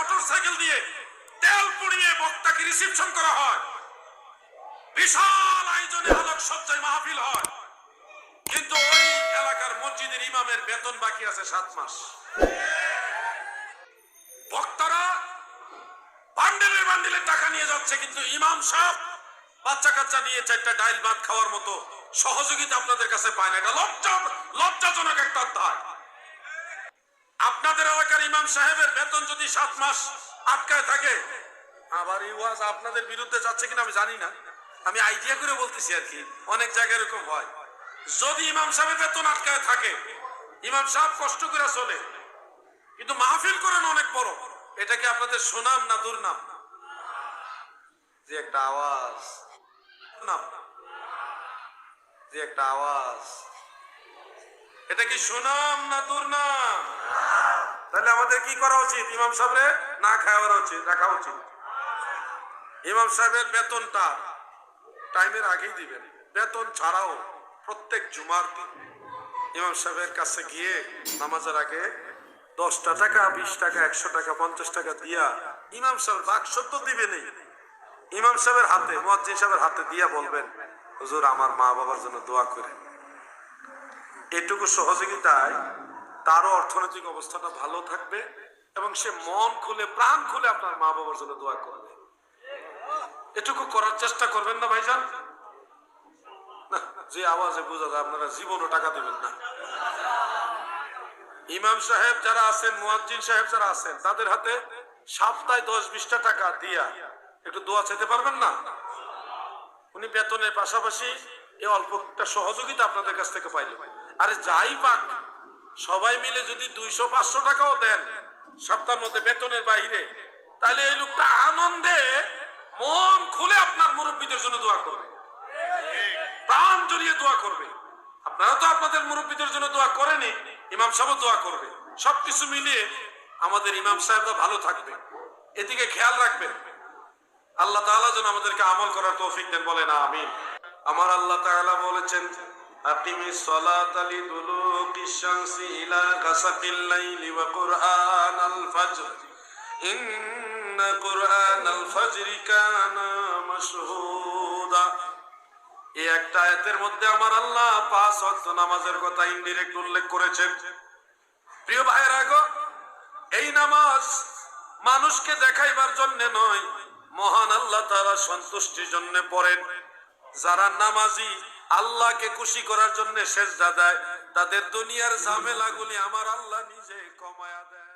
Motorcycle দিয়ে তেল পুড়িয়ে বক্তাকে রিসিপশন করা হয়, বিশাল আয়োজনে আলোক সজ্জায় মাহফিল হয়, কিন্তু ওই এলাকার মসজিদের ইমামের বেতন বাকি আছে 7 মাস। বক্তারা বান্ডেলের বান্ডেলের টাকা নিয়ে যাচ্ছে, কিন্তু ইমাম সাহেব বাচ্চা কাচ্চা নিয়ে 4টা ডাইল ভাত খাওয়ার মতো সহযোগিতা আপনাদের কাছে পায় না। এটা লজ্জাজনক একটা অধ্যায়। আপনাদের এলাকার ইমাম সাহেবের বেতন যদি 7 মাস আটকায় থাকে, আবার এই ওয়াজ আপনাদের বিরুদ্ধে যাচ্ছে কিনা আমি জানি না, আমি আইডিয়া করে বলতেছি আর কি, অনেক জায়গায় এরকম হয়। যদি ইমাম সাহেবের বেতন আটকায় থাকে, ইমাম সাহেব কষ্ট করে চলে, কিন্তু মাহফিল করেন অনেক বড়, এটা কি আপনাদের সুনাম না দুর্নাম? যে একটা আওয়াজ, যে একটা আওয়াজ, এটা কি সুনাম না দুর্নাম? তাহলে আমাদের কি করা উচিত? ইমাম সাহেবরে না খাওয়া উচিত, রাখা উচিত। ইমাম সাহেবের বেতনটা টাইমের আগেই দিবেন। বেতন ছাড়াও প্রত্যেক জুমার দিন ইমাম সাহেবের কাছে গিয়ে নামাজের আগে 10টা টাকা, 20 টাকা, 100 টাকা, 50 টাকা দিয়া ইমাম সাহেবের বাক্স তো দিবে নেই, ইমাম সাহেবের হাতে, মুয়াজ্জিন সাহেবের হাতে দিয়া বলবেন, হুজুর আমার মা বাবার জন্য দোয়া করেন। এটুকু সহযোগিতায় তারও অর্থনৈতিক অবস্থাটা ভালো থাকবে এবং সে মন খুলে প্রাণ খুলে আপনার মা বাবার জন্য দোয়া করবে। এটুকু করার চেষ্টা করবেন না ভাইজান? না, যে আওয়াজে বোঝা যায় আপনারা জীবনও টাকা দেবেন না। ইমাম সাহেব যারা আছেন, মুয়াজ্জিন সাহেব যারা আছেন, তাদের হাতে সপ্তাহে 10-20টা টাকা দিয়া একটু দোয়া চাইতে পারবেন না? উনি বেতনের পাশাপাশি এই অল্প একটা সহযোগিতা আপনাদের কাছ থেকে পাইলে, আরে যাই পাক সবাই মিলে যদি 200-500 টাকাও দেন সপ্তাহের মধ্যে বেতনের বাইরে, তাহলে এই লোকটা আনন্দে মন খুলে আপনার মুরব্বীদের জন্য দোয়া করবে, প্রাণ জড়িয়ে দোয়া করবে। আপনারা তো আপনাদের মুরব্বীদের জন্য দোয়া করেনি, ইমাম সাহেব দোয়া করবে। সবকিছু মিলিয়ে আমাদের ইমাম সাহেবরা ভালো থাকবে, এদিকে খেয়াল রাখবেন। আল্লাহ তাআলা যেন আমাদেরকে আমল করার তৌফিক দেন, বলেন আমিন। আমার আল্লাহ তাআলা বলেছেন, আকিমিস সালাতা লিদুলুকিশ শামসি ইলা গাসাকিল লাইলি ওয়া কুরআনাল ফাজর ইন্না কুরআনাল ফাজরি কানা মাশহুদা। এই একটা আয়াতের মধ্যে আমার আল্লাহ 5 ওয়াক্ত নামাজের কথা ইনডিরেক্ট উল্লেখ করেছেন। প্রিয় ভাইয়েরা গো, এই নামাজ মানুষকে দেখাইবার জন্য নয়, মহান আল্লাহ তাআলা সন্তুষ্টির জন্য পড়েন। যারা নামাজি আল্লাহকে খুশি করার জন্য সেজদা দেয়, তাদের দুনিয়ার ঝামেলাগুলি আমার আল্লাহ নিজে কমায়া দেয়।